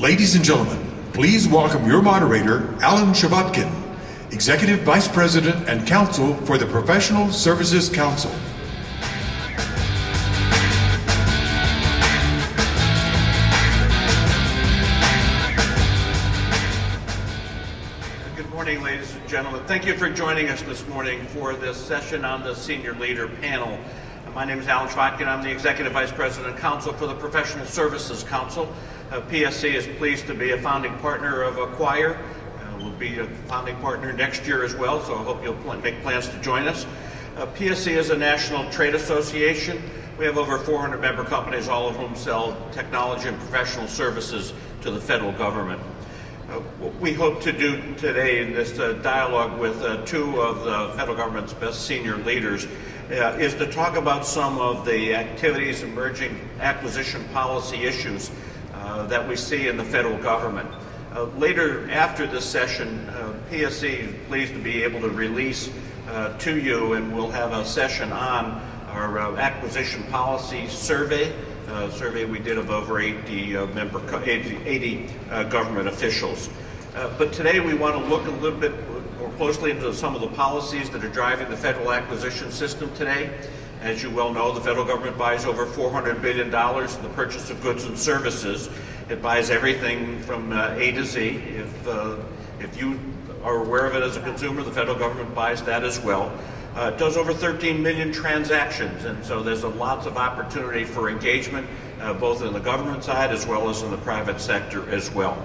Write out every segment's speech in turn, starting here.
Ladies and gentlemen, please welcome your moderator, Alan Chvotkin, Executive Vice President and Counsel for the Professional Services Council. Good morning, ladies and gentlemen. Thank you for joining us this morning for this session on the Senior Leader Panel. My name is Alan Chvotkin. I'm the Executive Vice President and Counsel for the Professional Services Council. PSC is pleased to be a founding partner of Acquire. We'll be a founding partner next year as well, so I hope you'll make plans to join us. PSC is a national trade association. We have over 400 member companies, all of whom sell technology and professional services to the federal government. What we hope to do today in this dialogue with two of the federal government's best senior leaders is to talk about some of the activities, emerging acquisition policy issues that we see in the federal government. Later after this session, PSC is pleased to be able to release to you, and we'll have a session on our acquisition policy survey. Survey we did of over 80 government officials. But today we want to look a little bit more closely into some of the policies that are driving the federal acquisition system today. As you well know, the federal government buys over $400 billion in the purchase of goods and services. It buys everything from A to Z. If you are aware of it as a consumer, the federal government buys that as well. It does over 13 million transactions, and so there's lots of opportunity for engagement, both in the government side as well as in the private sector as well.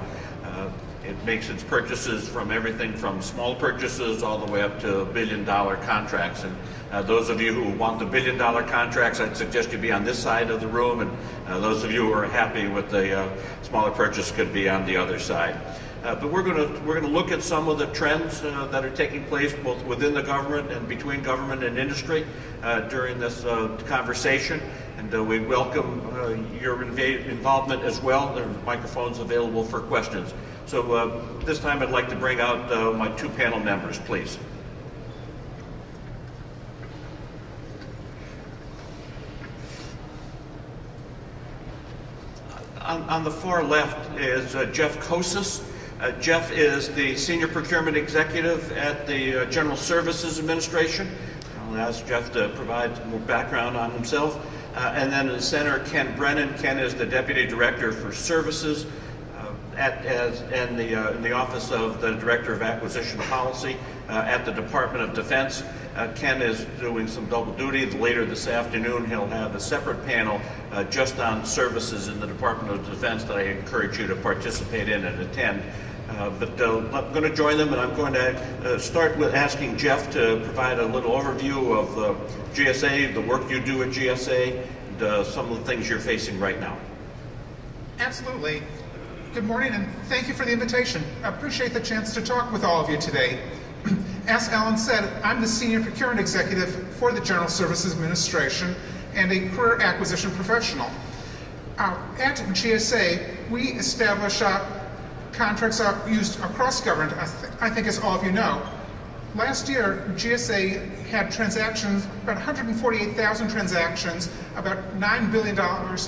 It makes its purchases from everything from small purchases all the way up to billion-dollar contracts. And those of you who want the billion-dollar contracts, I'd suggest you be on this side of the room, and those of you who are happy with the smaller purchase could be on the other side. But we're going to look at some of the trends that are taking place both within the government and between government and industry during this conversation, and we welcome your involvement as well. There are microphones available for questions. So this time I'd like to bring out my two panel members, please. On the far left is Jeff Koses. Jeff is the Senior Procurement Executive at the General Services Administration. I'll ask Jeff to provide more background on himself. And then in the center, Ken Brennan. Ken is the Deputy Director for Services in the Office of the Director of Acquisition Policy at the Department of Defense. Ken is doing some double duty. Later this afternoon, he'll have a separate panel just on services in the Department of Defense that I encourage you to participate in and attend. But I'm going to join them, and I'm going to start with asking Jeff to provide a little overview of GSA, the work you do at GSA, and some of the things you're facing right now. Absolutely. Good morning, and thank you for the invitation. I appreciate the chance to talk with all of you today. As Alan said, I'm the Senior Procurement Executive for the General Services Administration and a career acquisition professional. At GSA, we establish contracts used across government, I think as all of you know. Last year, GSA had transactions, about 148,000 transactions, about $9 billion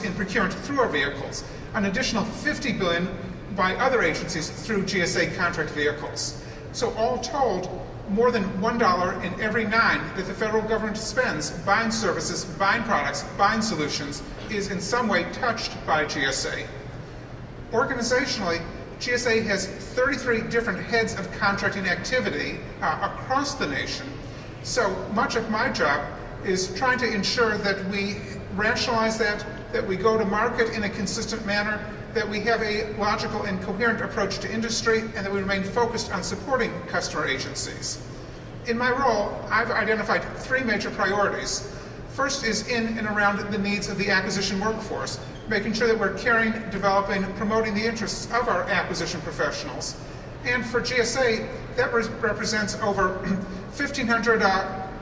in procurement through our vehicles, an additional $50 billion by other agencies through GSA contract vehicles. So all told, more than $1 in every 9 that the federal government spends buying services, buying products, buying solutions is in some way touched by GSA. Organizationally, GSA has 33 different heads of contracting activity across the nation. So much of my job is trying to ensure that we rationalize that we go to market in a consistent manner, that we have a logical and coherent approach to industry, and that we remain focused on supporting customer agencies. In my role, I've identified 3 major priorities. First is in and around the needs of the acquisition workforce, making sure that we're caring, developing, promoting the interests of our acquisition professionals. And for GSA, that represents over 1,500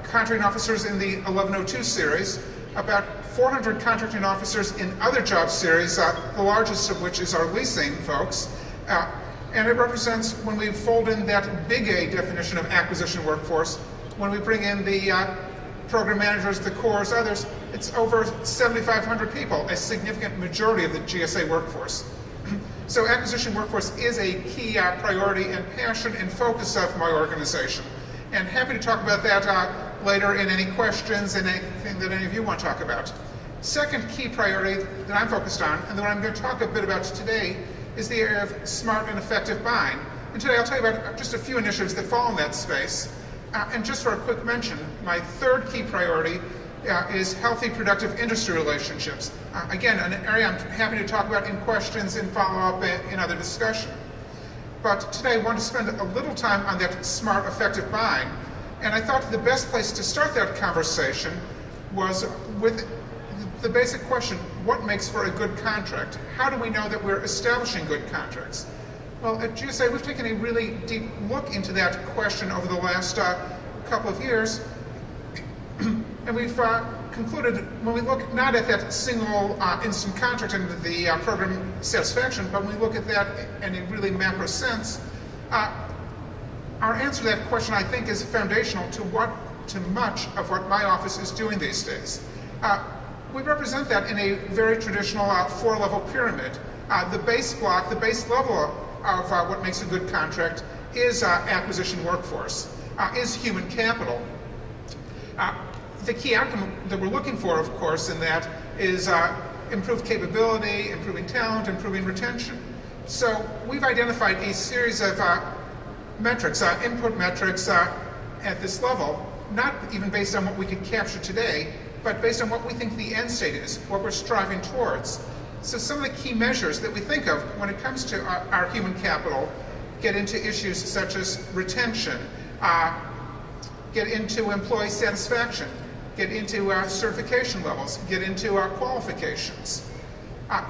contracting officers in the 1102 series, about 400 contracting officers in other job series, the largest of which is our leasing folks. And it represents, when we fold in that big A definition of acquisition workforce, when we bring in the program managers, the cores, others, it's over 7,500 people, a significant majority of the GSA workforce. So acquisition workforce is a key priority and passion and focus of my organization. And happy to talk about that later in any questions and anything that any of you want to talk about. Second key priority that I'm focused on, and that I'm going to talk a bit about today, is the area of smart and effective buying. And today I'll tell you about just a few initiatives that fall in that space. And just for a quick mention, my third key priority is healthy, productive industry relationships. Again, an area I'm happy to talk about in questions and follow-up in other discussion. But today I want to spend a little time on that smart, effective buying. And I thought the best place to start that conversation was with the basic question, what makes for a good contract? How do we know that we're establishing good contracts? Well, at GSA, we've taken a really deep look into that question over the last couple of years. And we've concluded, when we look not at that single instant contract and the program satisfaction, but when we look at that in a really macro sense, our answer to that question, I think, is foundational to much of what my office is doing these days. We represent that in a very traditional four-level pyramid. The base block, the base level of what makes a good contract is acquisition workforce, is human capital. The key outcome that we're looking for, of course, in that is improved capability, improving talent, improving retention. So we've identified a series of metrics, input metrics at this level, not even based on what we could capture today, but based on what we think the end state is, what we're striving towards. So some of the key measures that we think of when it comes to our human capital get into issues such as retention, get into employee satisfaction, get into certification levels, get into qualifications.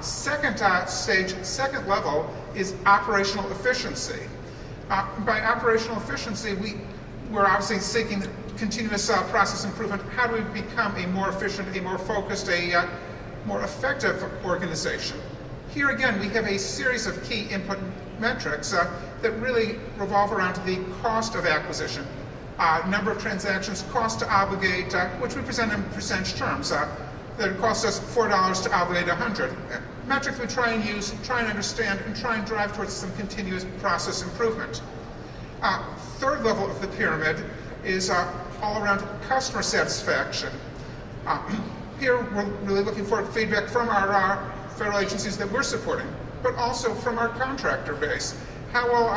Second stage, second level, is operational efficiency. By operational efficiency, we're obviously seeking continuous process improvement. How do we become a more efficient, a more focused, a more effective organization? Here again, we have a series of key input metrics that really revolve around the cost of acquisition, number of transactions, cost to obligate, which we present in percentage terms. That it costs us $4 to obligate 100. Metrics we try and use, try and understand, and try and drive towards some continuous process improvement. Third level of the pyramid is all around customer satisfaction. Here we're really looking for feedback from our federal agencies that we're supporting, but also from our contractor base. How well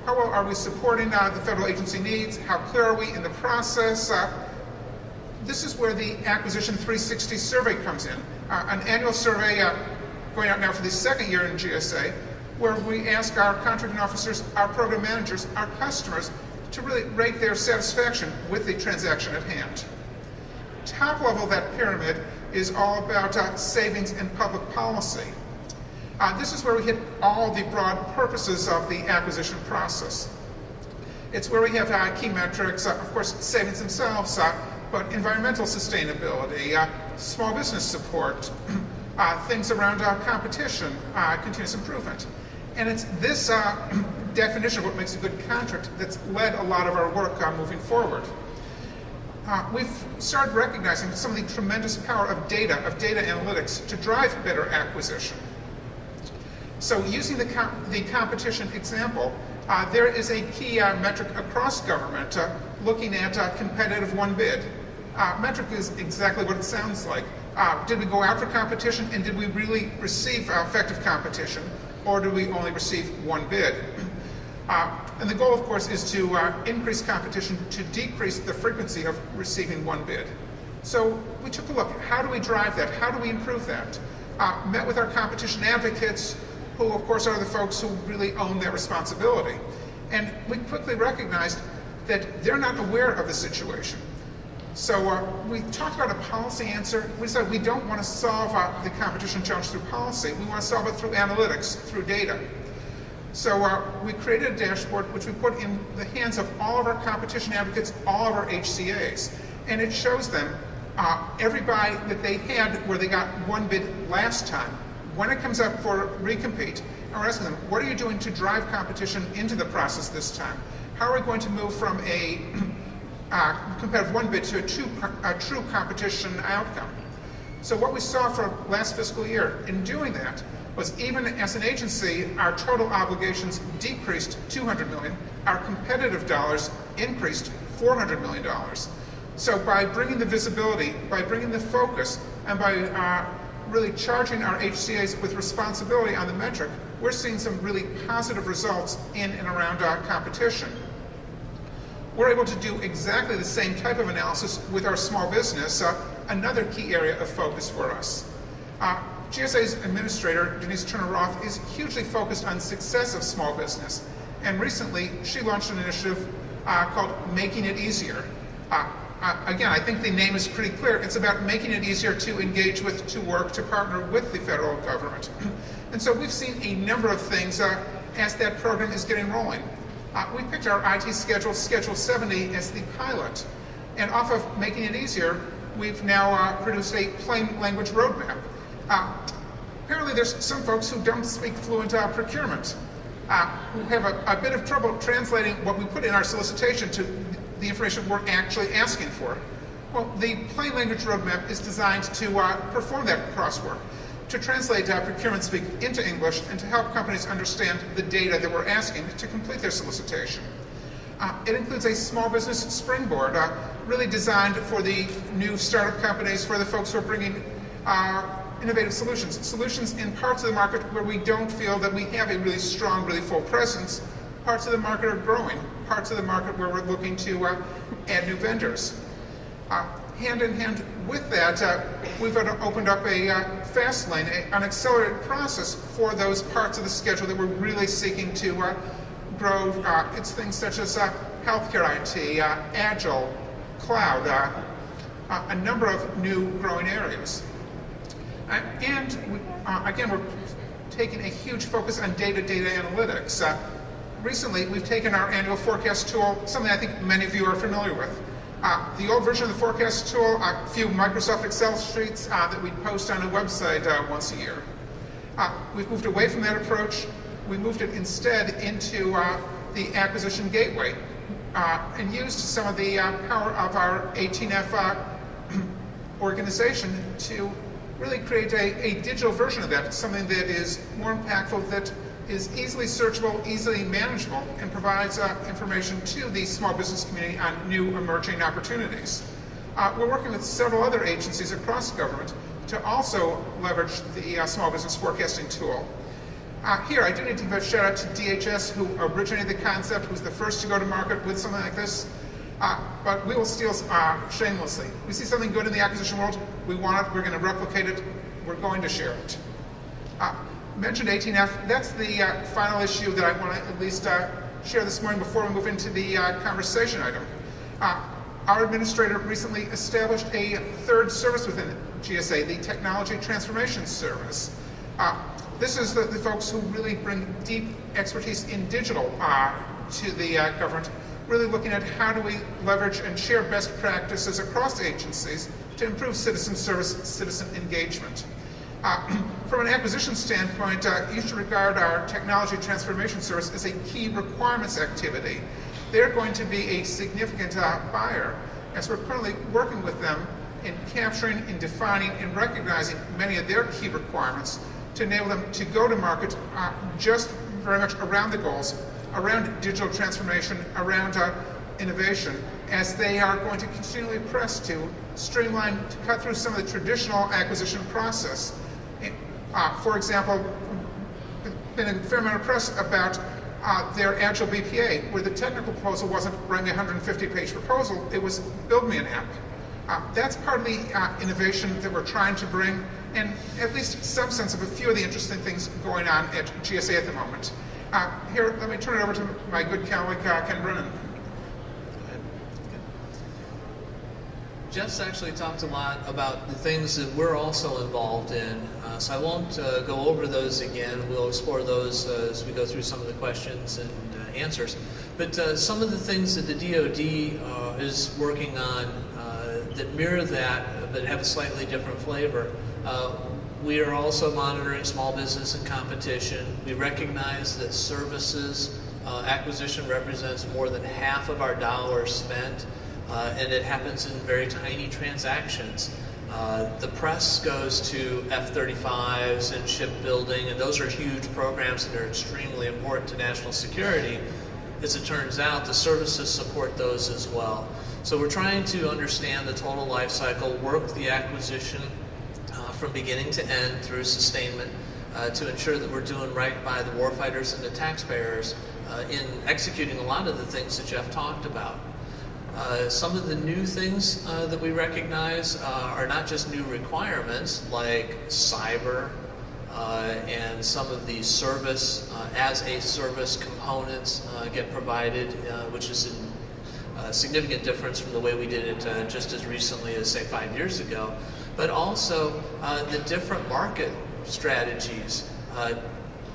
are we supporting the federal agency needs? How clear are we in the process? This is where the Acquisition 360 survey comes in, an annual survey going out now for the second year in GSA, where we ask our contracting officers, our program managers, our customers to really rate their satisfaction with the transaction at hand. Top level of that pyramid is all about savings and public policy. This is where we hit all the broad purposes of the acquisition process. It's where we have key metrics, of course, savings themselves, but environmental sustainability, small business support, things around competition, continuous improvement. And it's this definition of what makes a good contract that's led a lot of our work moving forward. We've started recognizing some of the tremendous power of data analytics to drive better acquisition. So using the competition example, there is a key metric across government looking at competitive one bid. Metric is exactly what it sounds like. Did we go out for competition, and did we really receive effective competition, or did we only receive one bid? And the goal, of course, is to increase competition to decrease the frequency of receiving one bid. So we took a look. How do we drive that? How do we improve that? Met with our competition advocates, who, of course, are the folks who really own that responsibility. And we quickly recognized that they're not aware of the situation. So we talked about a policy answer. We said we don't want to solve the competition challenge through policy. We want to solve it through analytics, through data. So we created a dashboard which we put in the hands of all of our competition advocates, all of our HCAs. And it shows them every buy that they had where they got one bid last time. When it comes up for recompete, and we're asking them, what are you doing to drive competition into the process this time? How are we going to move from a competitive one bid to a true competition outcome? So what we saw for last fiscal year, in doing that, was even as an agency, our total obligations decreased $200 million. Our competitive dollars increased $400 million. So by bringing the visibility, by bringing the focus, and by really charging our HCAs with responsibility on the metric, we're seeing some really positive results in and around our competition. We're able to do exactly the same type of analysis with our small business, another key area of focus for us. GSA's administrator, Denise Turner-Roth, is hugely focused on success of small business. And recently, she launched an initiative called Making It Easier. Again, I think the name is pretty clear. It's about making it easier to engage with, to work, to partner with the federal government. And so we've seen a number of things as that program is getting rolling. We picked our IT schedule, Schedule 70, as the pilot. And off of Making It Easier, we've now produced a plain language roadmap. Apparently there's some folks who don't speak fluent procurement, who have a bit of trouble translating what we put in our solicitation to the information we're actually asking for. Well, the plain language roadmap is designed to perform that crosswork, to translate procurement speak into English and to help companies understand the data that we're asking to complete their solicitation. It includes a small business springboard, really designed for the new startup companies, for the folks who are bringing innovative solutions in parts of the market where we don't feel that we have a really strong, really full presence. Parts of the market are growing, parts of the market where we're looking to add new vendors. Hand in hand with that, we've opened up a fast lane, an accelerated process for those parts of the schedule that we're really seeking to grow. It's things such as healthcare IT, agile, cloud, a number of new growing areas. And again, we're taking a huge focus on data analytics. Recently, we've taken our annual forecast tool, something I think many of you are familiar with. The old version of the forecast tool, a few Microsoft Excel sheets that we post on a website once a year. We've moved away from that approach. We moved it instead into the acquisition gateway and used some of the power of our 18F organization to really create a digital version of that, something that is more impactful, that is easily searchable, easily manageable, and provides information to the small business community on new emerging opportunities. We're working with several other agencies across government to also leverage the small business forecasting tool. Here, I do need to give a shout out to DHS, who originated the concept, who was the first to go to market with something like this. But we will steal shamelessly. We see something good in the acquisition world, we want it, we're going to replicate it, we're going to share it. Mentioned 18F, that's the final issue that I want to at least share this morning before we move into the conversation item. Our administrator recently established a third service within GSA, the Technology Transformation Service. This is the folks who really bring deep expertise in digital to the government, really looking at how do we leverage and share best practices across agencies to improve citizen service, citizen engagement. From an acquisition standpoint, you should regard our Technology Transformation Service as a key requirements activity. They're going to be a significant buyer, as we're currently working with them in capturing, in defining, and recognizing many of their key requirements to enable them to go to market just very much around the goals, around digital transformation, around innovation, as they are going to continually press to streamline, to cut through some of the traditional acquisition process. For example, been a fair amount of press about their Agile BPA, where the technical proposal wasn't writing a 150-page proposal, it was build me an app. That's part of the innovation that we're trying to bring, and at least some sense of a few of the interesting things going on at GSA at the moment. Here, let me turn it over to my good colleague, Ken Brennan. Jeff's actually talked a lot about the things that we're also involved in, so I won't go over those again. We'll explore those as we go through some of the questions and answers. But some of the things that the DoD is working on that mirror that, but have a slightly different flavor. We are also monitoring small business and competition. We recognize that services acquisition represents more than half of our dollars spent, and it happens in very tiny transactions. The press goes to F-35s and shipbuilding, and those are huge programs that are extremely important to national security. As it turns out, the services support those as well. So we're trying to understand the total life cycle, work the acquisition from beginning to end through sustainment to ensure that we're doing right by the warfighters and the taxpayers in executing a lot of the things that Jeff talked about. Some of the new things that we recognize are not just new requirements like cyber and some of the service as a service components get provided, which is a significant difference from the way we did it just as recently as, say, 5 years ago, but also the different market strategies.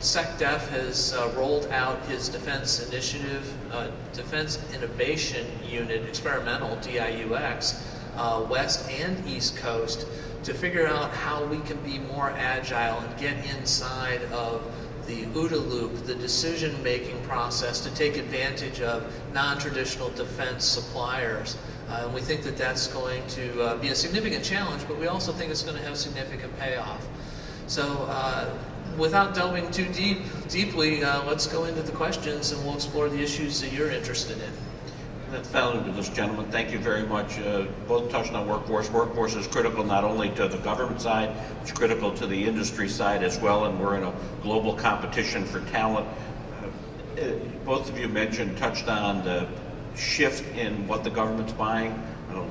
SecDef has rolled out his Defense Initiative, Defense Innovation Unit, experimental DIUX, West and East Coast, to figure out how we can be more agile and get inside of the OODA loop, the decision-making process, to take advantage of non-traditional defense suppliers. And we think that that's going to be a significant challenge, but we also think it's going to have significant payoff. So without delving too deeply, let's go into the questions and we'll explore the issues that you're interested in. That's valuable, this gentleman. Thank you very much. Both touched on workforce. Workforce is critical not only to the government side, it's critical to the industry side as well, and we're in a global competition for talent. Both of you touched on the shift in what the government's buying.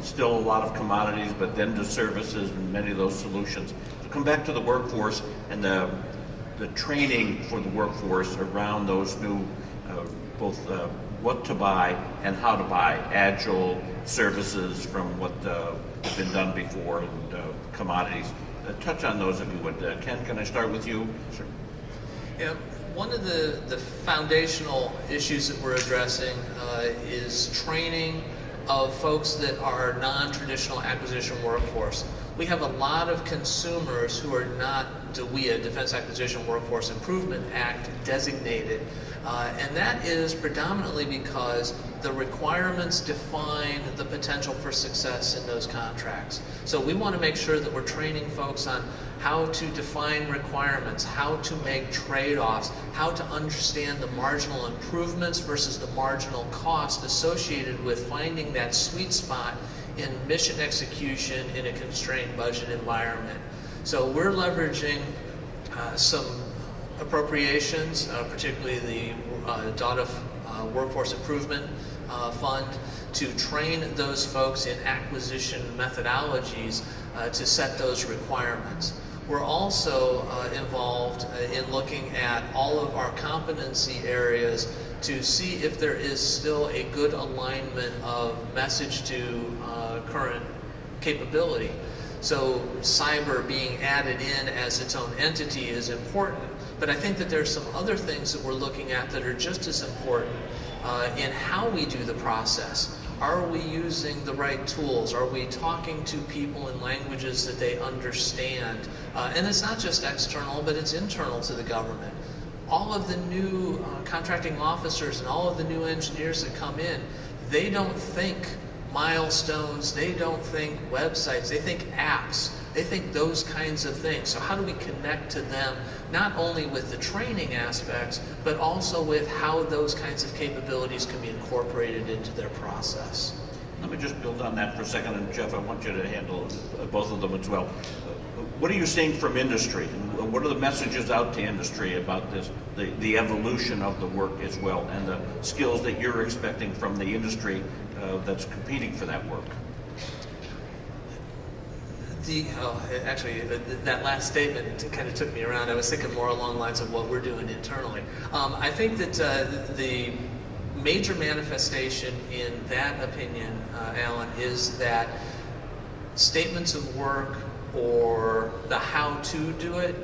Still a lot of commodities, but then to services and many of those solutions. So come back to the workforce and the training for the workforce around those new, both what to buy and how to buy, agile services from what has been done before, and commodities. Touch on those if you would. Ken, can I start with you? Sure. Yeah, one of the foundational issues that we're addressing is training of folks that are non-traditional acquisition workforce. We have a lot of consumers who are not DWIA, Defense Acquisition Workforce Improvement Act designated, and that is predominantly because the requirements define the potential for success in those contracts. So we want to make sure that we're training folks on how to define requirements, how to make trade-offs, how to understand the marginal improvements versus the marginal cost associated with finding that sweet spot in mission execution in a constrained budget environment. So we're leveraging some appropriations, particularly the DOTA Workforce Improvement Fund, to train those folks in acquisition methodologies to set those requirements. We're also involved in looking at all of our competency areas to see if there is still a good alignment of message to current capability. So cyber being added in as its own entity is important, but I think that there's some other things that we're looking at that are just as important in how we do the process. Are we using the right tools? Are we talking to people in languages that they understand? And it's not just external, but it's internal to the government. All of the new contracting officers and all of the new engineers that come in, they don't think milestones, they don't think websites, they think apps, they think those kinds of things. So how do we connect to them, not only with the training aspects, but also with how those kinds of capabilities can be incorporated into their process? Let me just build on that for a second, and Jeff, I want you to handle both of them as well. What are you seeing from industry? And what are the messages out to industry about this, the evolution of the work as well, and the skills that you're expecting from the industry that's competing for that work? Actually, that last statement kind of took me around. I was thinking more along the lines of what we're doing internally. I think that the major manifestation in that opinion, Alan, is that statements of work or the how to do it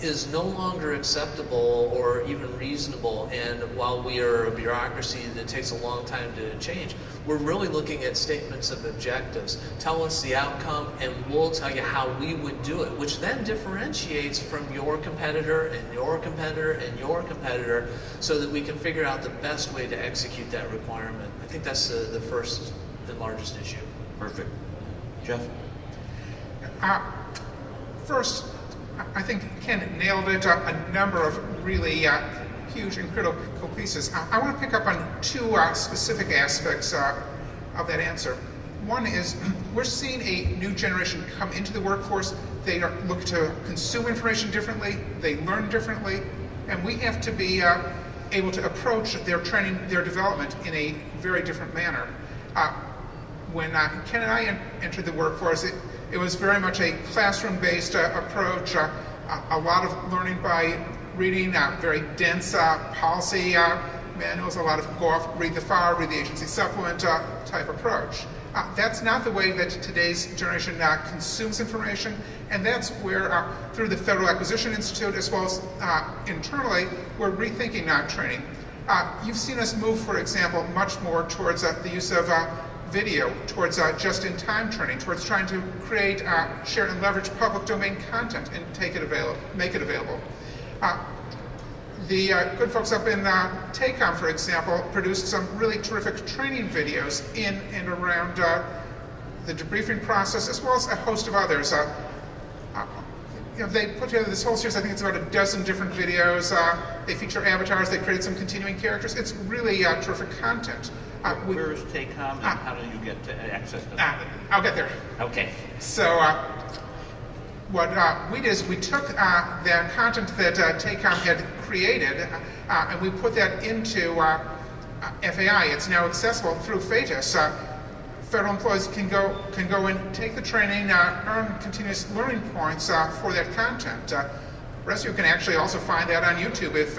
is no longer acceptable or even reasonable. And while we are a bureaucracy that takes a long time to change, we're really looking at statements of objectives. Tell us the outcome and we'll tell you how we would do it, which then differentiates from your competitor and your competitor and your competitor, so that we can figure out the best way to execute that requirement. I think that's the first and largest issue. Perfect. Jeff? First, I think Ken nailed it, a number of really huge and critical pieces. I want to pick up on two specific aspects of that answer. One is we're seeing a new generation come into the workforce. They look to consume information differently, they learn differently, and we have to be able to approach their training, their development in a very different manner. When Ken and I entered the workforce, it was very much a classroom-based approach, a lot of learning by reading very dense policy manuals, a lot of go off, read the FAR, read the agency supplement type approach. That's not the way that today's generation consumes information, and that's where, through the Federal Acquisition Institute, as well as internally, we're rethinking training. You've seen us move, for example, much more towards the use of video, towards just-in-time training, towards trying to create, share, and leverage public domain content and make it available. The good folks up in TACOM, for example, produced some really terrific training videos in and around the debriefing process, as well as a host of others. They put together this whole series. I think it's about a dozen different videos. They feature avatars. They created some continuing characters. It's really terrific content. Where is TACOM, and how do you get to access to that? I'll get there. Okay. So what we did is we took the content that TACOM had created and we put that into FAI. It's now accessible through FATUS. Federal employees can go and take the training, earn continuous learning points for that content. The rest of you can actually also find that on YouTube if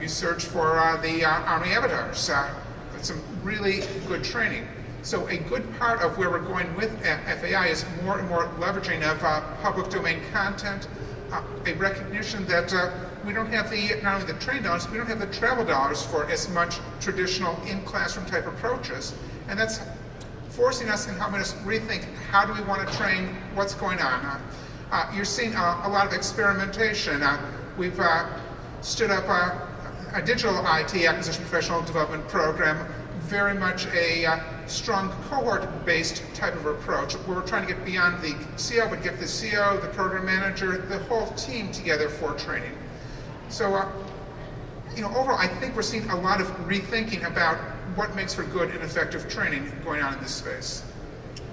you search for the Army avatars. It's some really good training. So a good part of where we're going with FAI is more and more leveraging of public domain content, a recognition that we don't have not only the training dollars, we don't have the travel dollars for as much traditional in-classroom type approaches. And that's forcing us and helping us rethink how do we want to train, what's going on. You're seeing a lot of experimentation. We've stood up a digital IT acquisition professional development program, very much a strong cohort-based type of approach where we're trying to get beyond the CO, but get the CO, the program manager, the whole team together for training. So, overall, I think we're seeing a lot of rethinking about what makes for good and effective training going on in this space.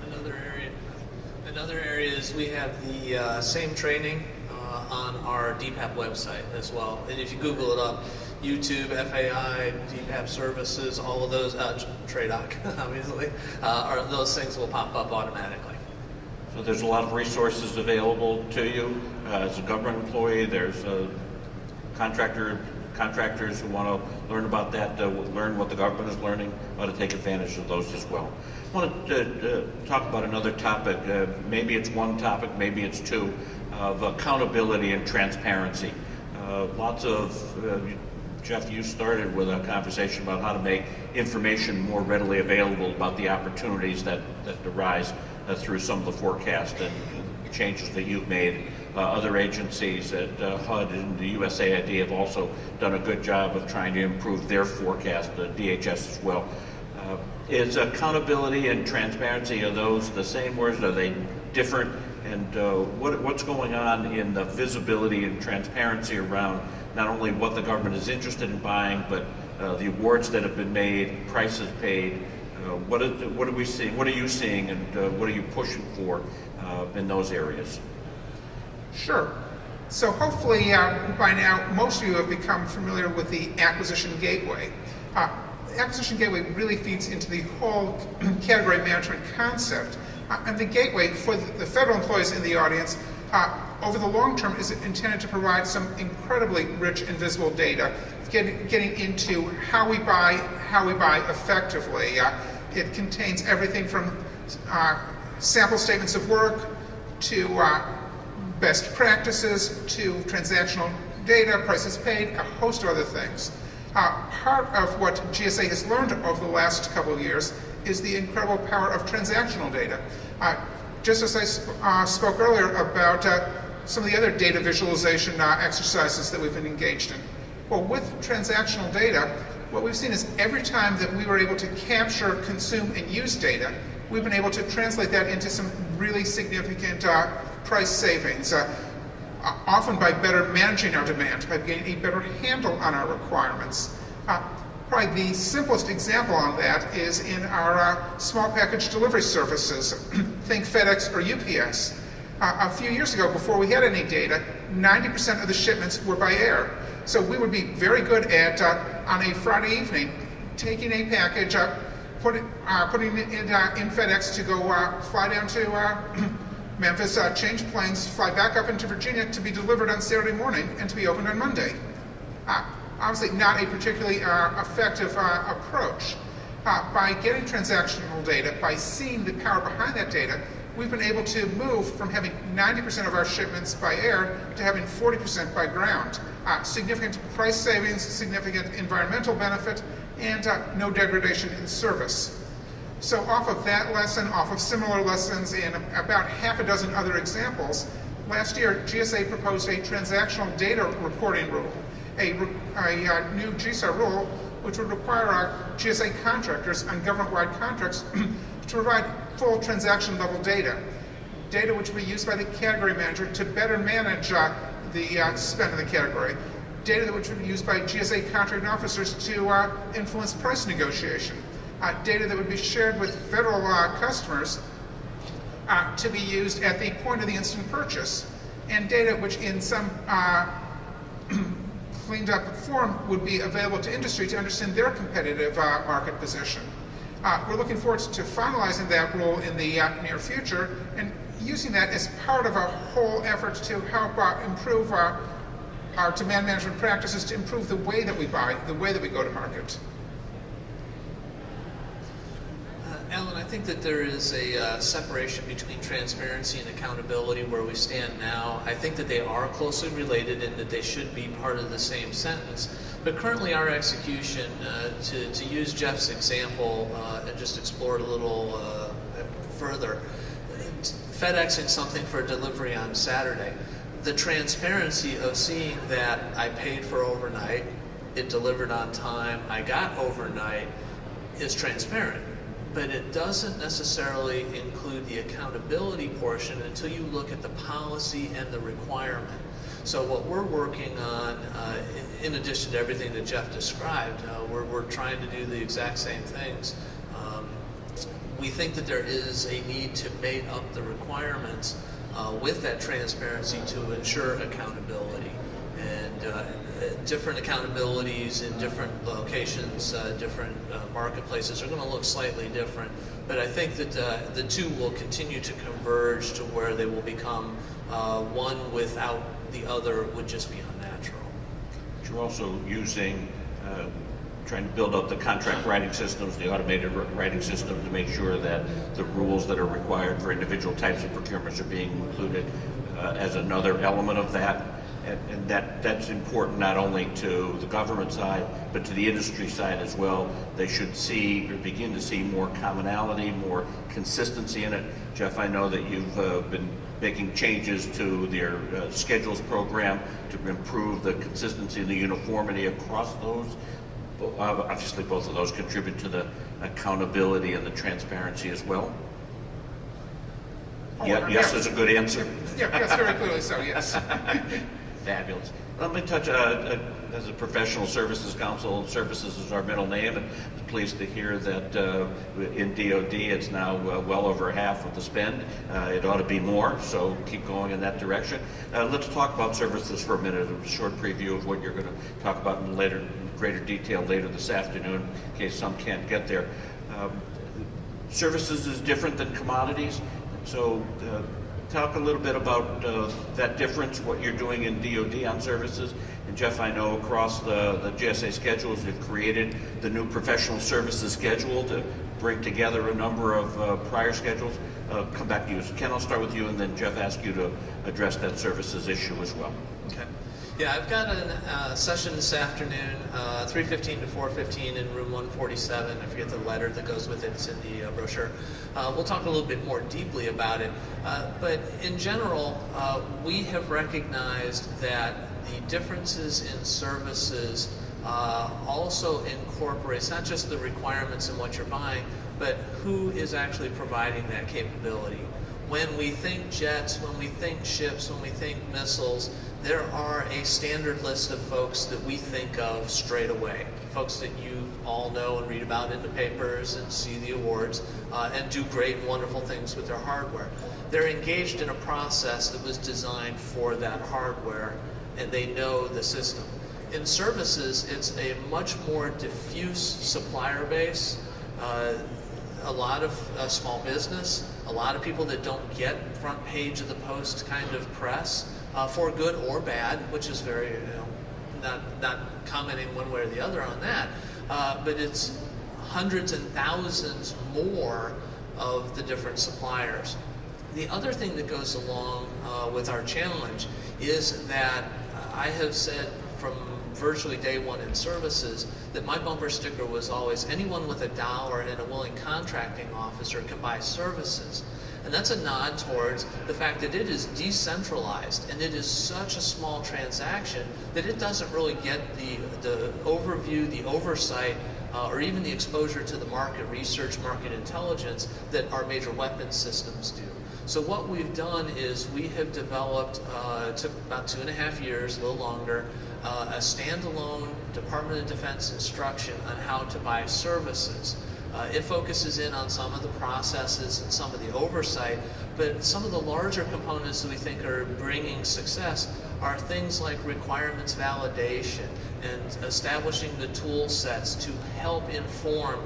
Another area is we have the same training on our DPAP website as well. And if you Google it up, YouTube, FAI, DPAP services, all of those, TRADOC, obviously, those things will pop up automatically. So there's a lot of resources available to you as a government employee. There's contractors who want to learn about that, learn what the government is learning, how to take advantage of those as well. I want to talk about another topic. Maybe it's one topic, maybe it's two, of accountability and transparency. Lots of Jeff, you started with a conversation about how to make information more readily available about the opportunities that arise through some of the forecast and changes that you've made. Other agencies at HUD and the USAID have also done a good job of trying to improve their forecast, the DHS as well. Is accountability and transparency, are those the same words? Are they different? And what's going on in the visibility and transparency around not only what the government is interested in buying, but the awards that have been made, prices paid? What are we seeing? What are you seeing, and what are you pushing for in those areas? Sure. So hopefully by now most of you have become familiar with the Acquisition Gateway. The Acquisition Gateway really feeds into the whole category management concept. And the gateway for the federal employees in the audience over the long term is intended to provide some incredibly rich and visible data, getting into how we buy effectively. It contains everything from sample statements of work to best practices to transactional data, prices paid, a host of other things. Part of what GSA has learned over the last couple of years is the incredible power of transactional data. Just as I spoke earlier about some of the other data visualization exercises that we've been engaged in. Well, with transactional data, what we've seen is every time that we were able to capture, consume, and use data, we've been able to translate that into some really significant price savings, often by better managing our demand, by getting a better handle on our requirements. Probably the simplest example on that is in our small package delivery services. Think FedEx or UPS. A few years ago, before we had any data, 90% of the shipments were by air. So we would be very good at, on a Friday evening, taking a package, putting it in FedEx to go fly down to Memphis, change planes, fly back up into Virginia to be delivered on Saturday morning and to be opened on Monday. Obviously not a particularly effective approach. By getting transactional data, by seeing the power behind that data, we've been able to move from having 90% of our shipments by air to having 40% by ground. Significant price savings, significant environmental benefit, and no degradation in service. So off of that lesson, off of similar lessons, and about half a dozen other examples, last year GSA proposed a transactional data reporting rule, a new GSA rule which would require our GSA contractors on government-wide contracts to provide full transaction level data which will be used by the category manager to better manage the spend in the category, data which would be used by GSA contracting officers to influence price negotiation, data that would be shared with federal customers to be used at the point of the instant purchase, and data which in some cleaned up form would be available to industry to understand their competitive market position. We're looking forward to finalizing that rule in the near future and using that as part of a whole effort to help improve our demand management practices, to improve the way that we buy, the way that we go to market. Alan, I think that there is a separation between transparency and accountability where we stand now. I think that they are closely related and that they should be part of the same sentence. But currently our execution, to use Jeff's example and just explore it a little further, FedExing something for delivery on Saturday. The transparency of seeing that I paid for overnight, it delivered on time, I got overnight, is transparent. But it doesn't necessarily include the accountability portion until you look at the policy and the requirement. So what we're working on, in addition to everything that Jeff described, we're trying to do the exact same things. We think that there is a need to mate up the requirements with that transparency to ensure accountability. And different accountabilities in different locations, different marketplaces are going to look slightly different. But I think that the two will continue to converge to where they will become one without the other would just be unnatural. You're also using, trying to build up the contract writing systems, the automated writing systems to make sure that the rules that are required for individual types of procurements are being included as another element of that. And that's important not only to the government side, but to the industry side as well. They should see or begin to see more commonality, more consistency in it. Jeff, I know that you've been making changes to their schedules program to improve the consistency and the uniformity across those. Obviously, both of those contribute to the accountability and the transparency as well. Yes is a good answer. Yes, very clearly so, yes. Fabulous. Let me touch, as a professional services council, services is our middle name, and I'm pleased to hear that in DOD it's now well over half of the spend. It ought to be more, so keep going in that direction. Let's talk about services for a minute, a short preview of what you're going to talk about in greater detail later this afternoon, in case some can't get there. Services is different than commodities, so talk a little bit about that difference, what you're doing in DOD on services. And Jeff, I know across the GSA schedules, you've created the new professional services schedule to bring together a number of prior schedules. Come back to you. Ken, I'll start with you, and then Jeff, ask you to address that services issue as well. Okay. Yeah, I've got a session this afternoon, 3:15 to 4:15 in room 147. I forget the letter that goes with it. It's in the brochure. We'll talk a little bit more deeply about it. But in general, we have recognized that the differences in services also incorporates not just the requirements in what you're buying, but who is actually providing that capability. when we think jets, when we think ships, when we think missiles, there are a standard list of folks that we think of straight away. Folks that you all know and read about in the papers and see the awards and do great and wonderful things with their hardware. They're engaged in a process that was designed for that hardware, and they know the system. In services, it's a much more diffuse supplier base. A lot of small business, a lot of people that don't get front page of the Post kind of press, for good or bad, which is very, not commenting one way or the other on that, but it's hundreds and thousands more of the different suppliers. The other thing that goes along with our challenge is that I have said from virtually day one in services that my bumper sticker was always anyone with $1 and a willing contracting officer can buy services. And that's a nod towards the fact that it is decentralized and it is such a small transaction that it doesn't really get the overview, the oversight, or even the exposure to the market research, market intelligence that our major weapons systems do. So what we've done is we have developed, it took about 2.5 years, a little longer, a standalone Department of Defense instruction on how to buy services. It focuses in on some of the processes and some of the oversight, but some of the larger components that we think are bringing success are things like requirements validation and establishing the tool sets to help inform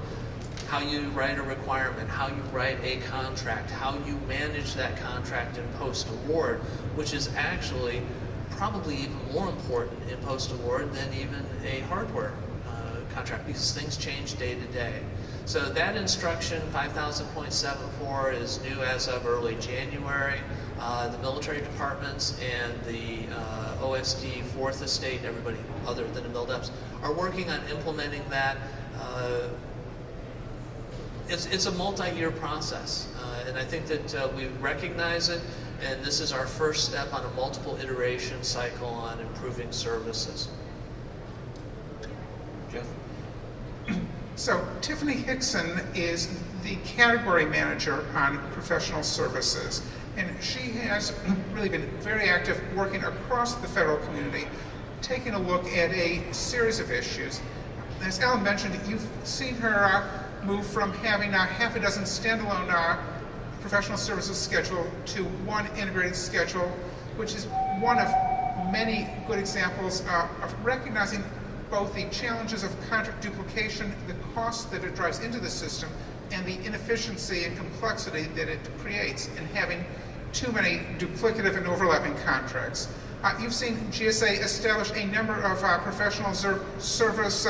how you write a requirement, how you write a contract, how you manage that contract in post-award, which is actually probably even more important in post-award than even a hardware contract because things change day to day. So that instruction, 5000.74, is new as of early January. The military departments and the OSD, Fourth Estate, everybody other than the MilDeps, are working on implementing that. It's a multi-year process, and I think that we recognize it, and this is our first step on a multiple iteration cycle on improving services. Jeff? So Tiffany Hickson is the category manager on professional services, and she has really been very active working across the federal community, taking a look at a series of issues. As Alan mentioned, you've seen her move from having half a dozen standalone professional services schedule to one integrated schedule, which is one of many good examples of recognizing both the challenges of contract duplication, the cost that it drives into the system, and the inefficiency and complexity that it creates in having too many duplicative and overlapping contracts. You've seen GSA establish a number of professional service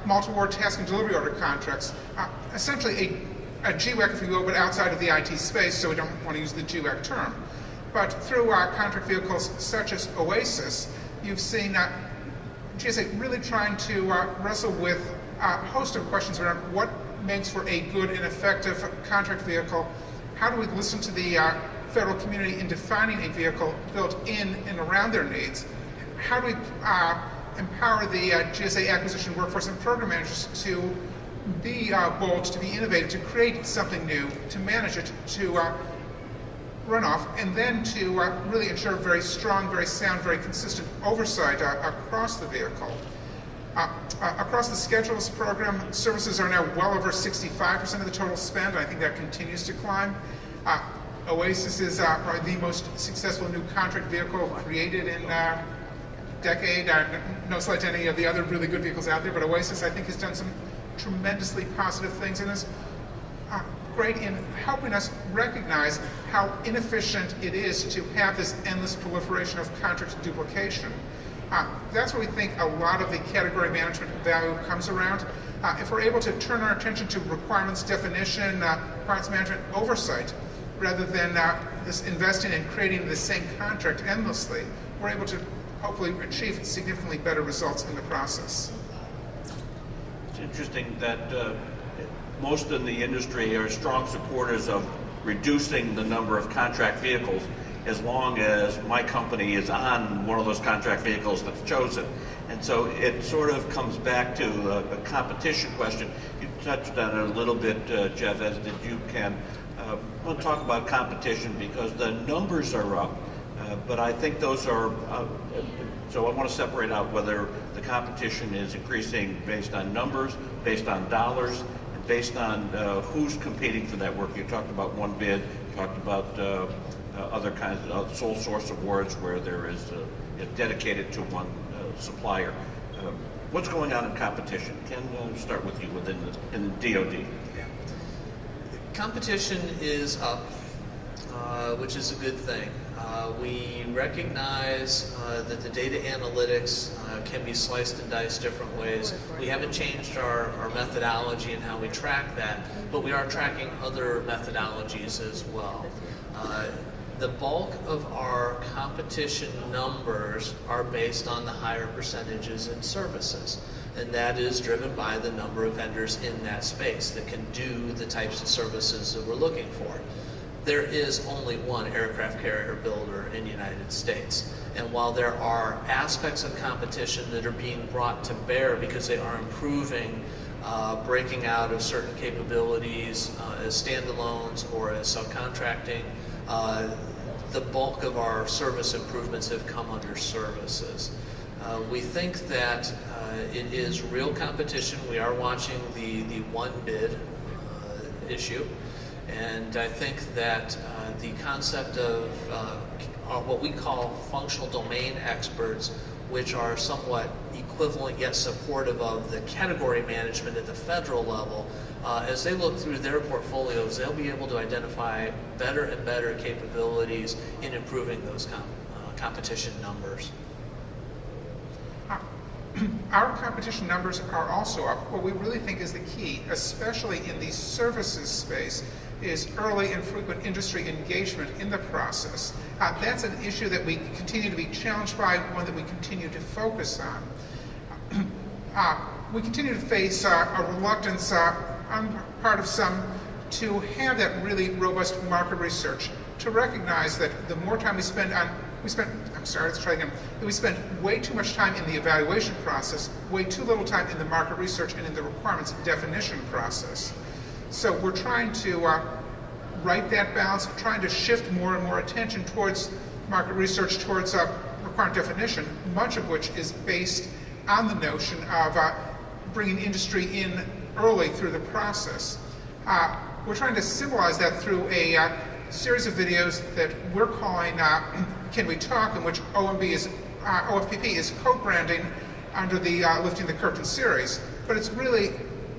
multi-award task and delivery order contracts, essentially a GWAC, if you will, but outside of the IT space, so we don't want to use the GWAC term. But through contract vehicles such as OASIS, you've seen GSA really trying to wrestle with a host of questions around what makes for a good and effective contract vehicle. How do we listen to the federal community in defining a vehicle built in and around their needs? How do we empower the GSA acquisition workforce and program managers to be bold, to be innovative, to create something new, to manage it, to run off, and then to really ensure very strong, very sound, very consistent oversight across the vehicle. Across the schedules program, services are now well over 65% of the total spend. I think that continues to climb. OASIS is probably the most successful new contract vehicle created in a decade. No slight to any of the other really good vehicles out there, but OASIS, I think, has done some tremendously positive things and is great in helping us recognize how inefficient it is to have this endless proliferation of contract duplication. That's where we think a lot of the category management value comes around. If we're able to turn our attention to requirements definition, requirements management oversight, rather than this investing in creating the same contract endlessly, we're able to hopefully achieve significantly better results in the process. It's interesting that most in the industry are strong supporters of reducing the number of contract vehicles as long as my company is on one of those contract vehicles that's chosen. And so it sort of comes back to a competition question. You touched on it a little bit, Jeff, as did you, Ken. I want to talk about competition because the numbers are up, but I think those are, so I want to separate out whether the competition is increasing based on numbers, based on dollars, and based on who's competing for that work. You talked about one bid, you talked about other kinds of sole source awards where there is dedicated to one supplier. What's going on in competition? Ken, start with you in DoD. Competition is up, which is a good thing. We recognize that the data analytics can be sliced and diced different ways. We haven't changed our methodology and how we track that, but we are tracking other methodologies as well. The bulk of our competition numbers are based on the higher percentages in services, and that is driven by the number of vendors in that space that can do the types of services that we're looking for. There is only one aircraft carrier builder in the United States, and while there are aspects of competition that are being brought to bear because they are improving, breaking out of certain capabilities as standalones or as subcontracting, the bulk of our service improvements have come under services. We think that it is real competition. We are watching the one bid issue, and I think that the concept of what we call functional domain experts, which are somewhat equivalent yet supportive of the category management at the federal level, as they look through their portfolios, they'll be able to identify better and better capabilities in improving those competition numbers. Our competition numbers are also up. What we really think is the key, especially in the services space, is early and frequent industry engagement in the process. That's an issue that we continue to be challenged by, one that we continue to focus on. We continue to face a reluctance on part of some to have that really robust market research, to recognize that the more time we spend we spend way too much time in the evaluation process, way too little time in the market research and in the requirements definition process. So we're trying to right that balance, trying to shift more and more attention towards market research, towards requirement definition, much of which is based on the notion of bringing industry in early through the process. We're trying to symbolize that through a series of videos that we're calling Can We Talk, in which OFPP is co-branding under the Lifting the Curtain series. But it's really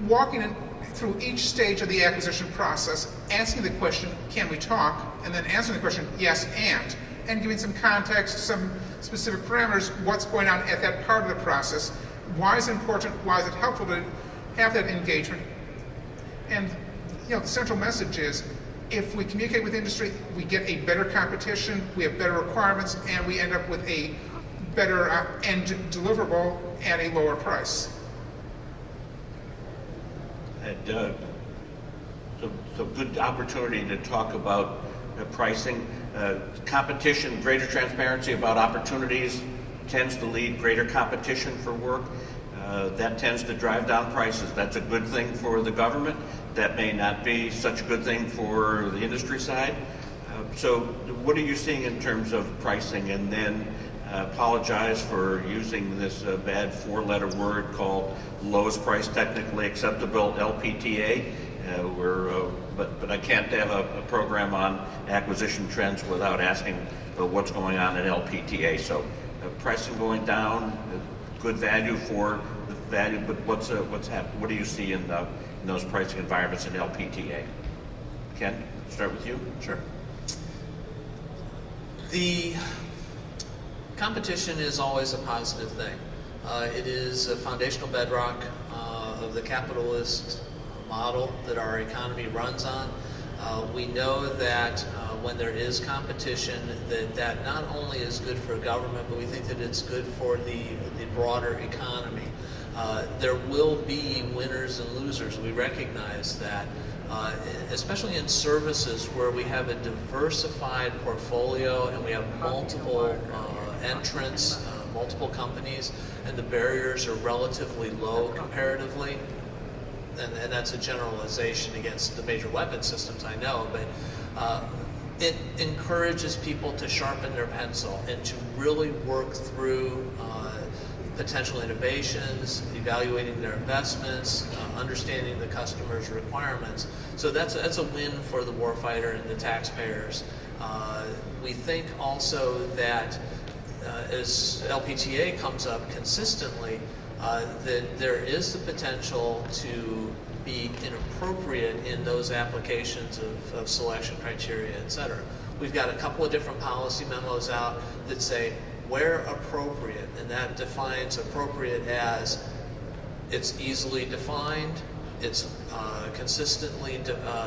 walking through each stage of the acquisition process, asking the question, can we talk? And then answering the question, yes, and giving some context, some specific parameters, what's going on at that part of the process, why is it important, why is it helpful to have that engagement. And the central message is, if we communicate with industry, we get a better competition, we have better requirements, and we end up with a better end deliverable at a lower price. And so good opportunity to talk about pricing. Competition, greater transparency about opportunities tends to lead greater competition for work. That tends to drive down prices. That's a good thing for the government. That may not be such a good thing for the industry side. So what are you seeing in terms of pricing? And then apologize for using this bad four-letter word called lowest price technically acceptable, LPTA. But I can't have a program on acquisition trends without asking what's going on at LPTA. So pricing going down, good value for the value, but what's happening? What do you see in those pricing environments in LPTA? Ken, start with you. Sure. The competition is always a positive thing. It is a foundational bedrock of the capitalist model that our economy runs on. We know that when there is competition, that not only is good for government, but we think that it's good for the broader economy. There will be winners and losers. We recognize that, especially in services where we have a diversified portfolio and we have multiple entrants, multiple companies, and the barriers are relatively low comparatively. and that's a generalization against the major weapon systems, I know, but it encourages people to sharpen their pencil and to really work through potential innovations, evaluating their investments, understanding the customer's requirements. So that's a win for the warfighter and the taxpayers. We think also that as LPTA comes up consistently, that there is the potential to be inappropriate in those applications of selection criteria, et cetera. We've got a couple of different policy memos out that say where appropriate, and that defines appropriate as it's easily defined, it's consistently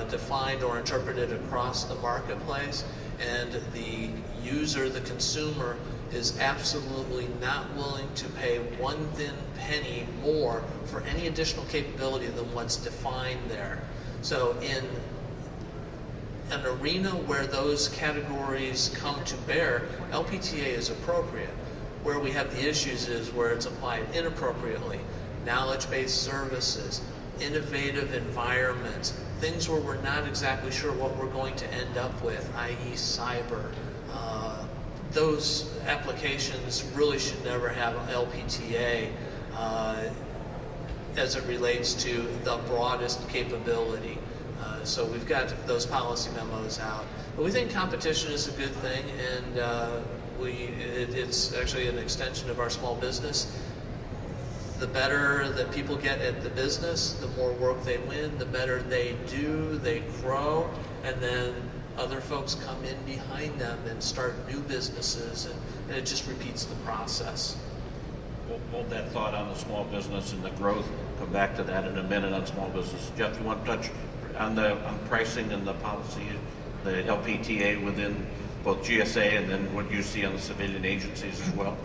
defined or interpreted across the marketplace, and the user, the consumer, is absolutely not willing to pay one thin penny more for any additional capability than what's defined there. So in an arena where those categories come to bear, LPTA is appropriate. Where we have the issues is where it's applied inappropriately. Knowledge-based services, innovative environments, things where we're not exactly sure what we're going to end up with, i.e. cyber. Those applications really should never have LPTA as it relates to the broadest capability. So we've got those policy memos out. But we think competition is a good thing, and it's actually an extension of our small business. The better that people get at the business, the more work they win, the better they do, they grow, and then other folks come in behind them and start new businesses, and it just repeats the process. We'll hold that thought on the small business and the growth. Come back to that in a minute on small business. Jeff, you want to touch on pricing and the policy, the LPTA within both GSA and then what you see on the civilian agencies as well?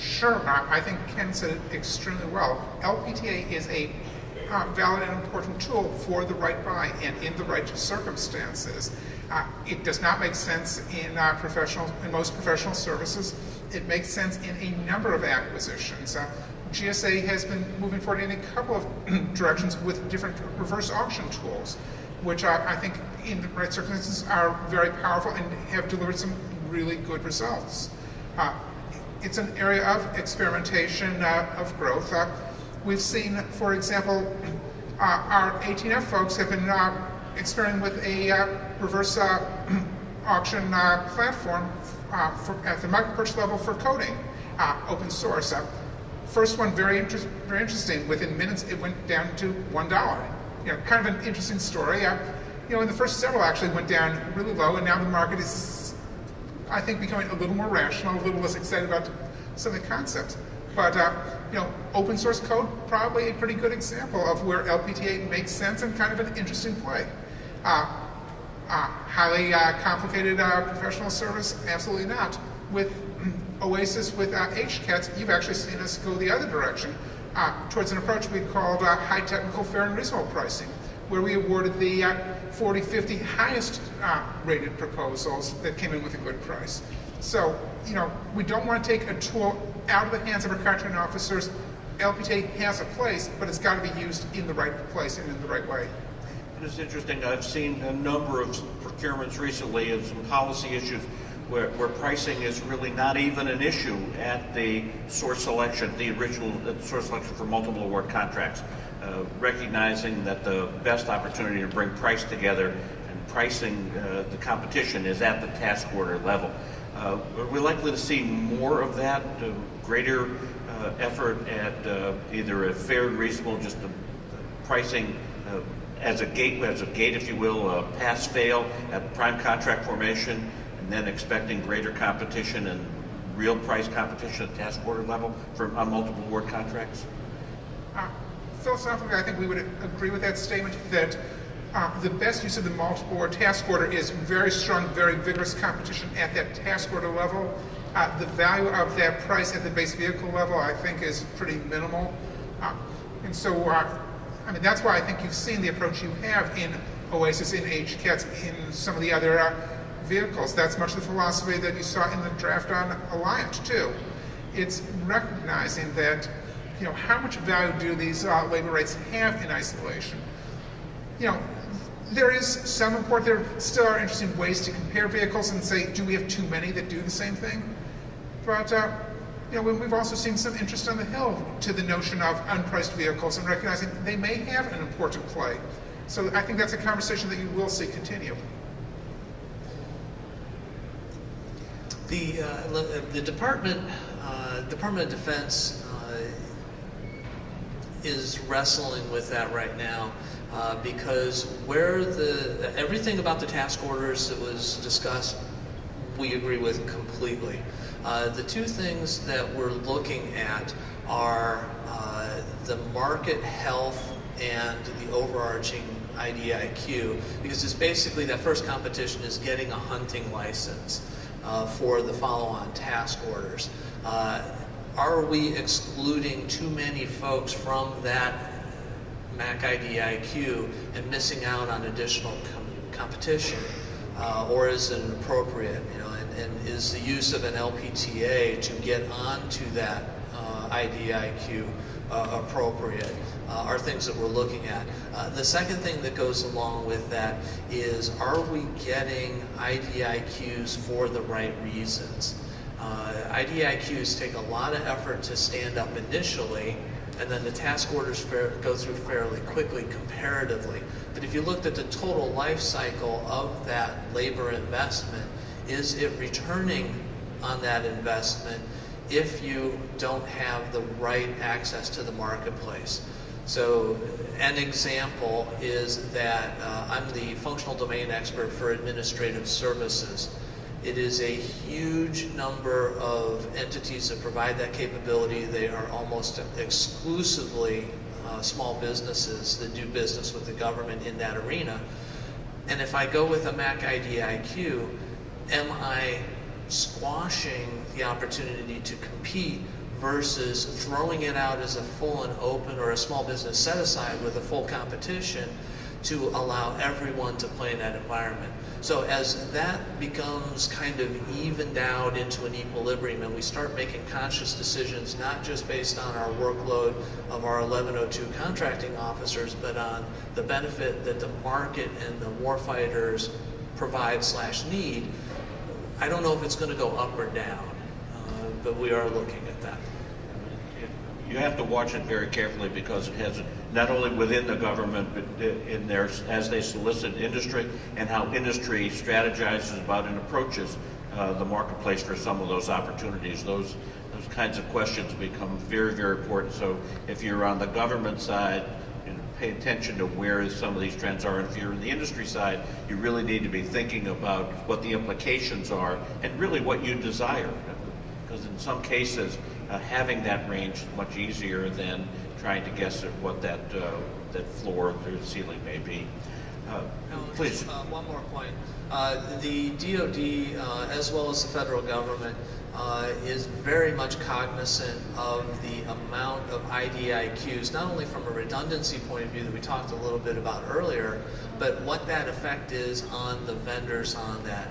Sure. I think Ken said it extremely well. LPTA is a valid and important tool for the right buy and in the right circumstances. It does not make sense in most professional services. It makes sense in a number of acquisitions. GSA has been moving forward in a couple of directions with different reverse auction tools, which I think in the right circumstances are very powerful and have delivered some really good results. It's an area of experimentation, of growth. We've seen, for example, our 18F folks have been experimenting with a reverse auction platform at the micro-purchase level for coding, open source. First one, very interesting. Within minutes, it went down to $1. Kind of an interesting story. In the first several actually went down really low, and now the market is, I think, becoming a little more rational, a little less excited about some of the concepts. But open source code, probably a pretty good example of where LPTA makes sense and kind of an interesting play. Highly complicated professional service, absolutely not. With OASIS, with HCATs, you've actually seen us go the other direction towards an approach we called high technical, fair, and reasonable pricing, where we awarded the 40, 50 highest rated proposals that came in with a good price. So, we don't want to take a tool out of the hands of our contracting officers. LPTA has a place, but it's got to be used in the right place and in the right way. It's interesting. I've seen a number of procurements recently and some policy issues where pricing is really not even an issue at the source selection, the original source selection for multiple award contracts, recognizing that the best opportunity to bring price together and pricing the competition is at the task order level. Are we likely to see more of that, greater effort at either a fair and reasonable, just the pricing as a gate, if you will, pass-fail at prime contract formation, and then expecting greater competition and real price competition at task order level on multiple award contracts? Philosophically, I think we would agree with that statement that the best use of the multiple award task order is very strong, very vigorous competition at that task order level. The value of that price at the base vehicle level, I think, is pretty minimal. And so, that's why I think you've seen the approach you have in OASIS, in HCATs, in some of the other vehicles. That's much the philosophy that you saw in the draft on Alliant, too. It's recognizing that how much value do these labor rights have in isolation? There is some important, there still are interesting ways to compare vehicles and say, do we have too many that do the same thing? But we've also seen some interest on the Hill to the notion of unpriced vehicles and recognizing they may have an important play. So I think that's a conversation that you will see continue. The Department of Defense is wrestling with that right now because everything about the task orders that was discussed, we agree with completely. The two things that we're looking at are the market health and the overarching IDIQ, because it's basically that first competition is getting a hunting license for the follow-on task orders. Are we excluding too many folks from that MAC IDIQ and missing out on additional competition, or is it appropriate? And is the use of an LPTA to get onto that IDIQ appropriate? Are things that we're looking at. The second thing that goes along with that is, are we getting IDIQs for the right reasons? IDIQs take a lot of effort to stand up initially, and then the task orders go through fairly quickly comparatively. But if you looked at the total life cycle of that labor investment, is it returning on that investment if you don't have the right access to the marketplace? So an example is that I'm the functional domain expert for administrative services. It is a huge number of entities that provide that capability. They are almost exclusively small businesses that do business with the government in that arena. And if I go with a MAC IDIQ, am I squashing the opportunity to compete versus throwing it out as a full and open, or a small business set aside with a full competition to allow everyone to play in that environment? So as that becomes kind of evened out into an equilibrium and we start making conscious decisions, not just based on our workload of our 1102 contracting officers, but on the benefit that the market and the warfighters provide/need, I don't know if it's going to go up or down, but we are looking at that. You have to watch it very carefully, because it has not only within the government, but in there as they solicit industry, and how industry strategizes about and approaches the marketplace for some of those opportunities. Those kinds of questions become very, very important. So if you're on the government side, pay attention to where some of these trends are. And if you're in the industry side, you really need to be thinking about what the implications are and really what you desire. Because in some cases, having that range is much easier than trying to guess at what that floor or ceiling may be. Please. One more point. The DoD, as well as the federal government, is very much cognizant of the amount of IDIQs, not only from a redundancy point of view that we talked a little bit about earlier, but what that effect is on the vendors on that.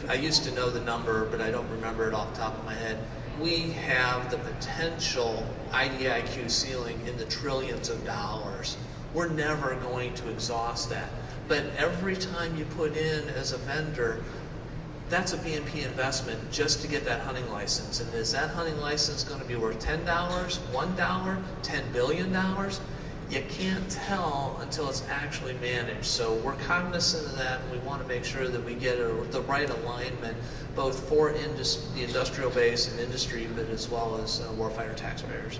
I used to know the number, but I don't remember it off the top of my head. We have the potential IDIQ ceiling in the trillions of dollars. We're never going to exhaust that. But every time you put in as a vendor, that's a BNP investment just to get that hunting license. And is that hunting license going to be worth $10, $1, $10 billion? You can't tell until it's actually managed. So we're cognizant of that, and we want to make sure that we get the right alignment, both for the industrial base and industry, but as well as warfighter taxpayers.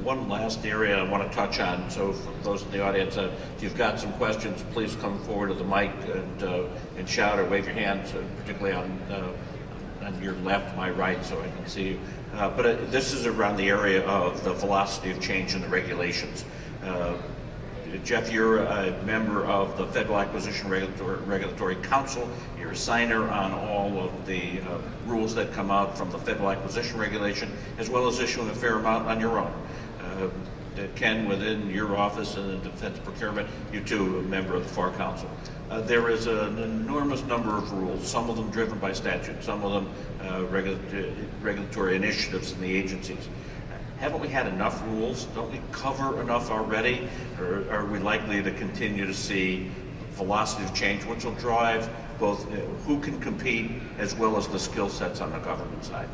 One last area I want to touch on. So for those in the audience, if you've got some questions, please come forward to the mic and shout or wave your hands, particularly on your left, my right, so I can see you. But this is around the area of the velocity of change in the regulations. Jeff, you're a member of the Federal Acquisition Regulatory Council. You're a signer on all of the rules that come out from the Federal Acquisition Regulation, as well as issuing a fair amount on your own. Ken, within your office in the Defense Procurement, you too, a member of the FAR Council. there is an enormous number of rules, some of them driven by statute, some of them regulatory initiatives in the agencies. Haven't we had enough rules? Don't we cover enough already? Or are we likely to continue to see velocity of change, which will drive both who can compete as well as the skill sets on the government side?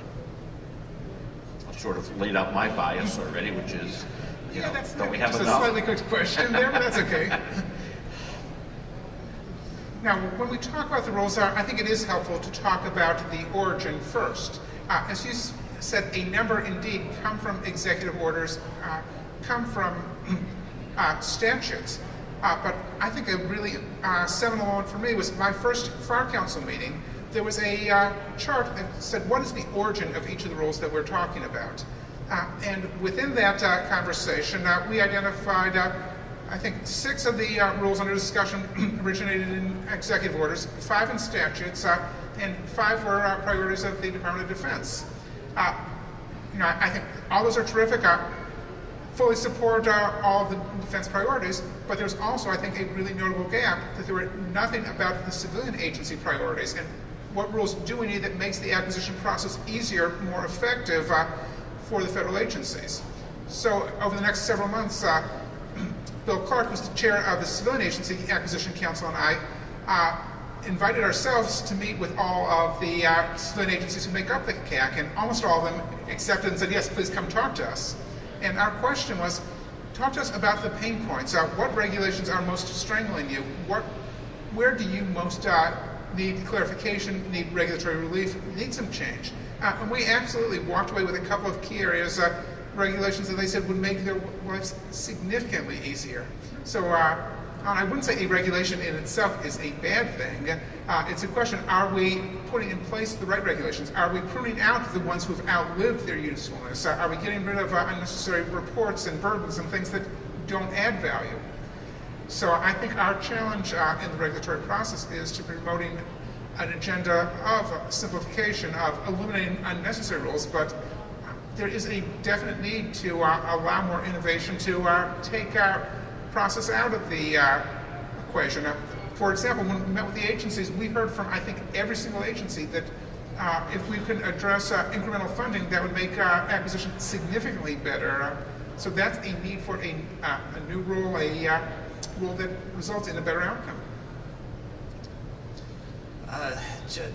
I've sort of laid out my bias already, which is, don't we have enough? That's a slightly cooked question there, but that's okay. Now, when we talk about the rules, I think it is helpful to talk about the origin first. As you said, a number indeed come from executive orders, come from statutes. But I think a really seminal moment for me was my first FAR Council meeting. There was a chart that said, what is the origin of each of the rules that we're talking about? And within that conversation, we identified, I think, 6 of the rules under discussion originated in executive orders, 5 in statutes, and 5 were priorities of the Department of Defense. I think all those are terrific. Fully support all of the defense priorities, but there's also, I think, a really notable gap that there were nothing about the civilian agency priorities and what rules do we need that makes the acquisition process easier, more effective for the federal agencies. So over the next several months, Bill Clark, who's the chair of the Civilian Agency Acquisition Council, and I invited ourselves to meet with all of the civilian agencies who make up the CAC, and almost all of them accepted and said, yes, please come talk to us. And our question was, talk to us about the pain points. What regulations are most strangling you? Where do you most need clarification, need regulatory relief, need some change? And we absolutely walked away with a couple of key areas, regulations that they said would make their lives significantly easier. So I wouldn't say a regulation in itself is a bad thing. It's a question, are we putting in place the right regulations? Are we pruning out the ones who've outlived their usefulness? Are we getting rid of unnecessary reports and burdens and things that don't add value? So I think our challenge in the regulatory process is to promoting an agenda of simplification, of eliminating unnecessary rules, but there is a definite need to allow more innovation, to take our process out of the equation. For example, when we met with the agencies, we heard from, I think, every single agency that if we could address incremental funding, that would make acquisition significantly better. So that's a need for a new rule, a rule that results in a better outcome.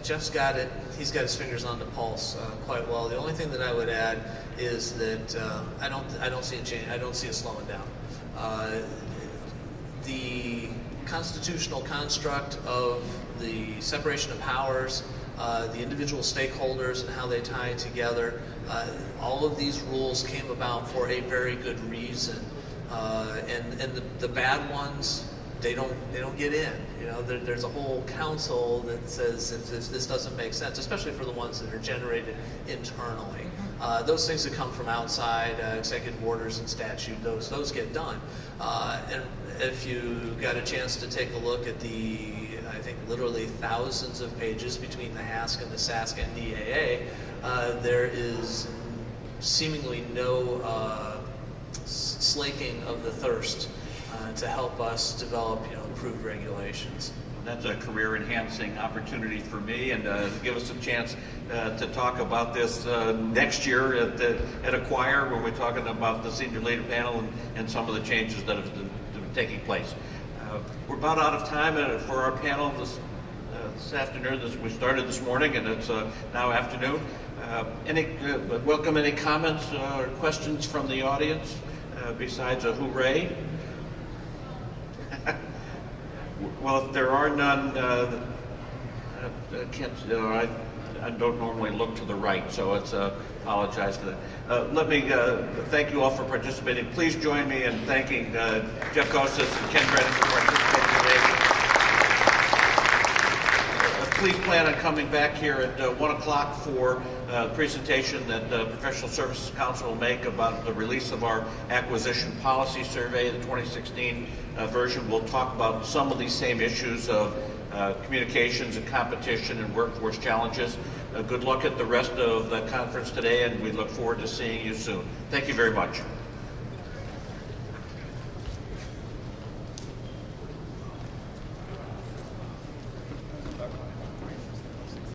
Jeff's got it. He's got his fingers on the pulse quite well. The only thing that I would add is that I don't see a change. I don't see it slowing down. The constitutional construct of the separation of powers, the individual stakeholders and how they tie together, all of these rules came about for a very good reason. And the bad ones, they don't get in. You know, there's a whole council that says if this doesn't make sense, especially for the ones that are generated internally. Those things that come from outside, executive orders and statute, those get done. And if you got a chance to take a look at the, I think, literally thousands of pages between the HASC and the SASC NDAA, there is seemingly no slaking of the thirst to help us develop, improved regulations. That's a career-enhancing opportunity for me, and give us a chance to talk about this next year at Acquire when we're talking about the senior leader panel and some of the changes that have been taking place. We're about out of time for our panel this afternoon. We started this morning, and it's now afternoon. Welcome any comments or questions from the audience besides a hooray? Well, if there are none, I don't normally look to the right, so it's apologize for that. Let me thank you all for participating. Please join me in thanking Jeff Koses and Ken Grady for participating today. Please plan on coming back here at 1 o'clock for a presentation that the Professional Services Council will make about the release of our acquisition policy survey, the 2016 version. We'll talk about some of these same issues of communications and competition and workforce challenges. Good luck at the rest of the conference today, and we look forward to seeing you soon. Thank you very much.